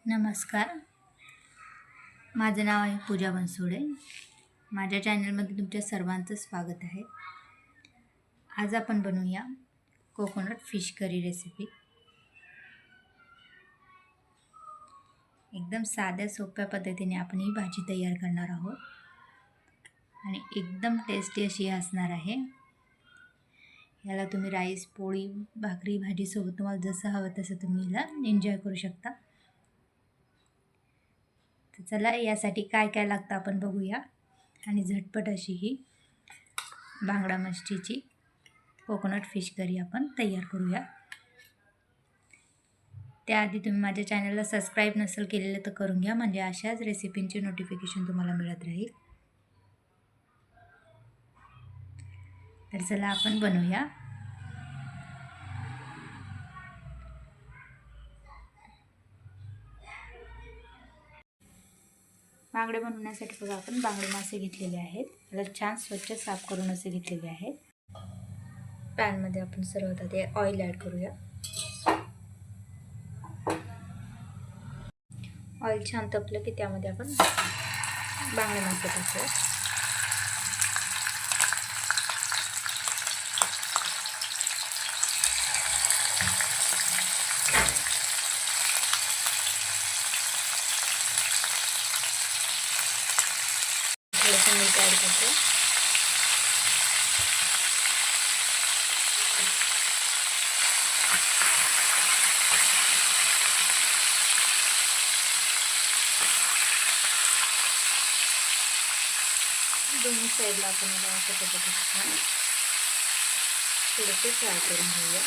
नमस्कार. माझं नाव आहे पूजा बनसोडे. माझ्या चॅनलमध्ये तुमच्या सर्वांचं स्वागत आहे. आज आपण बनवूया कोकोनट फिश करी रेसिपी. एकदम साध्या सोप्या पद्धतीने आपण ही भाजी तयार करणार आहोत आणि एकदम टेस्टी अशी असणार आहे. याला तुम्ही राईस, पोळी, भाकरी, भाजीसोबत तुम्हाला जसं हवं तसं तुम्ही याला एन्जॉय करू शकता. तर चला, यासाठी काय काय लागतं आपण बघूया आणि झटपट अशी ही बांगडा मच्छीची कोकोनट फिश करी आपण तयार करूया. त्याआधी तुम्ही माझ्या चॅनलला सबस्क्राईब नसेल केलेलं तर करून घ्या, म्हणजे अशाच रेसिपींचे नोटिफिकेशन तुम्हाला मिळत राहील. तर चला आपण बनवूया. बांगडे बनवण्यासाठी बघा, आपण बांगडे मासे घेतलेले आहेत. त्याला छान स्वच्छ साफ करून असे घेतलेले आहेत. पॅनमध्ये आपण सर्वात आधी ऑइल ॲड करूया. ऑइल छान तपलं की त्यामध्ये आपण बांगडे मासे टाकूया. थोडंसं मीठ ॲड करतो. दोन्ही साईडला आपण याला अशा पद्धतीने थोडंसं फ्राय करून घेऊया.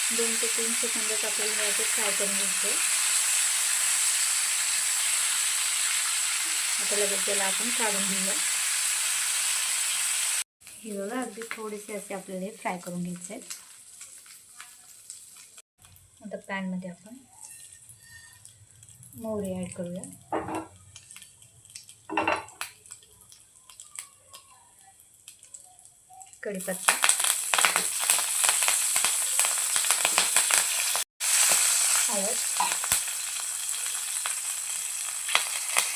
दोन ते 3 सेकंदात आपल्याला याचे फ्राय करून घ्यायचे. आता लगेच याला आपण काढून घेऊया. हे बघा, अगदी थोडेसे असे आपल्याला हे फ्राय करून घ्यायचे आहेत. आता पॅनमध्ये आपण मोहरी ॲड करूया. कढीपत्ता, हळद,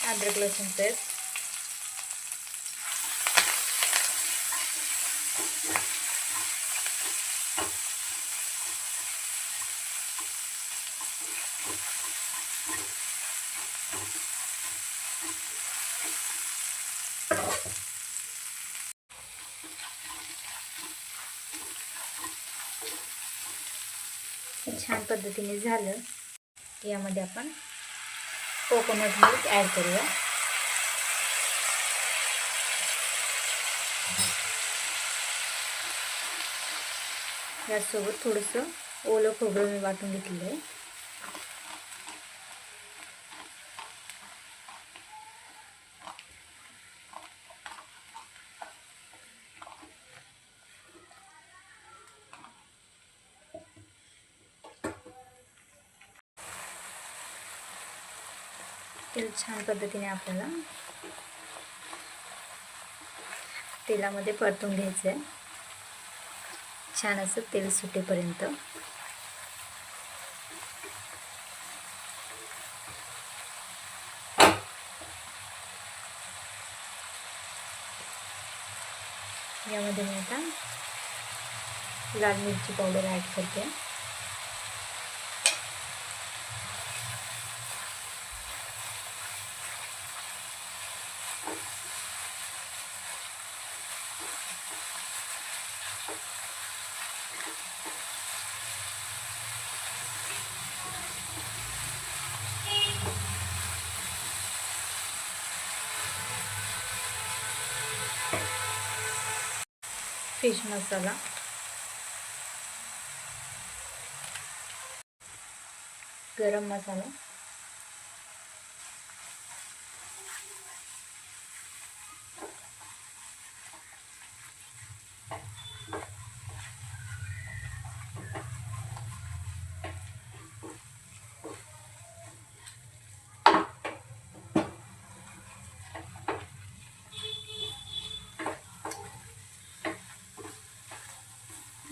अद्रक लसूण पेस्ट, छान पद्धतीने झालं. यामध्ये आपण कोकोनट मिल्क ॲड करूया. यासोबत थोडंसं ओलं खोबरं मी वाटून घेतलेलं आहे. तेल छान पद्धतीने आपल्याला तेलामध्ये परतून घ्यायचं आहे, छान असं तेल सुटेपर्यंत. यामध्ये मी आता लाल मिरची पावडर ॲड करते. फिश मसाला, गरम मसाला,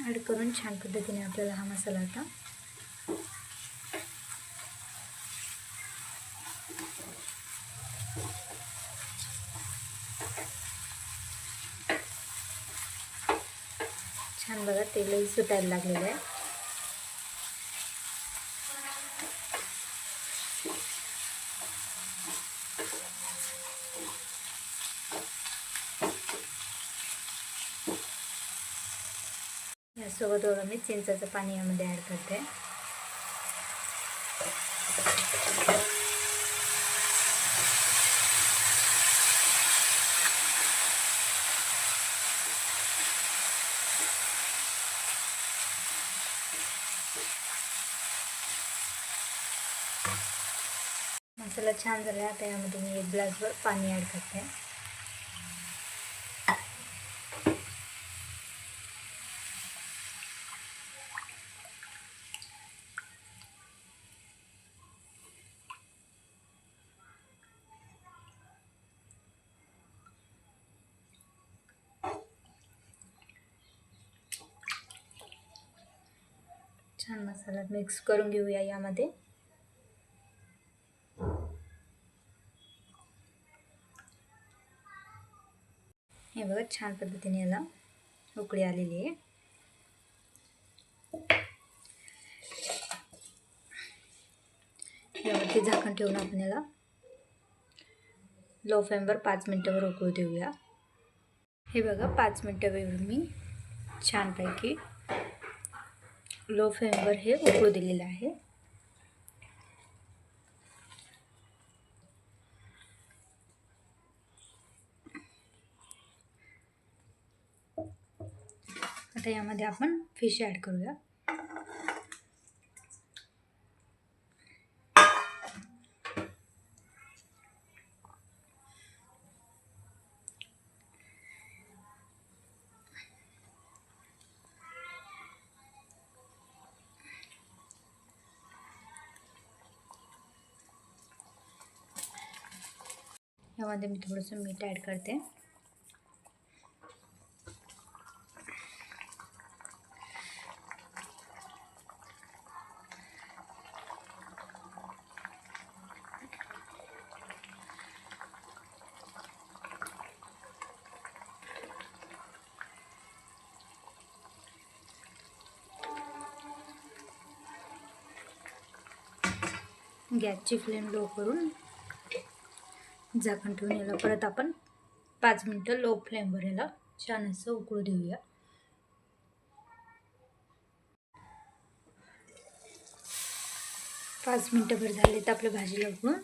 ॲड करून छान पद्धतीने आपल्याला हा मसाला आता छान बघा तेलही सुटायला लागलेलं आहे. यासोबत बघा मी चिंचाचं पाणी यामध्ये ॲड करते. मसाला छान झाला. आता यामध्ये मी 1 ग्लासभर पाणी ॲड करते. छान मसाला मिक्स करून घेऊया यामध्ये. हे बघा छान पद्धतीने याला उकळी आलेली आहे. यावरती झाकण ठेवून आपण याला लो फ्लेमवर 5 मिनिटांवर उकळू देऊया. हे बघा 5 मिनिटांवर मी छानपैकी लो फ्लेमवर हे उकळू दिलेलं आहे. आता यामध्ये आपण फिश ॲड करूया. यामध्ये मी थोडंसं मीठ ॲड करते. गॅसची फ्लेम लो करून झाकण ठेवून याला परत आपण 5 मिनिटं लो फ्लेमवर याला छान असं उकळू देऊया. पाच मिनिटंभर झाले तर आपल्या भाजीला उकळून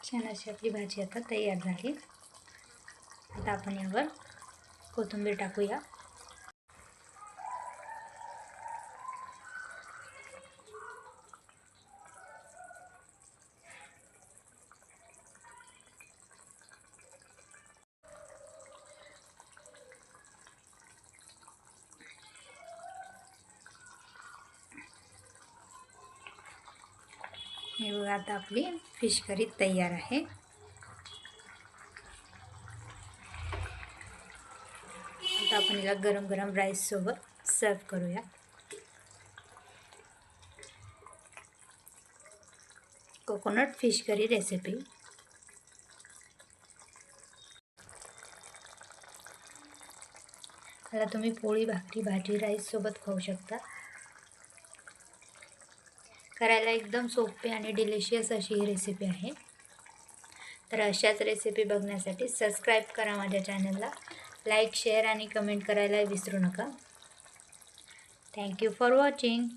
छान अशी आपली भाजी आता तयार झाली. आता आपण यावर कोथिंबीर टाकूया. हे बघा आता आपली फिश करी तयार आहे. आता आपण याला गरम गरम राईस सोबत सर्व करूया. Coconut fish curry recipe. याला तुम्ही पोळी, भाकरी, भाजी, राईस सोबत खाऊ शकता. करायला एकदम सोपी आणि डिलिशियस अशी ही रेसिपी आहे. तर अशाच रेसिपी बघण्यासाठी सबस्क्राईब करा माझ्या चॅनलला लाईक शेअर आणि कमेंट करायला विसरू नका. Thank you for watching.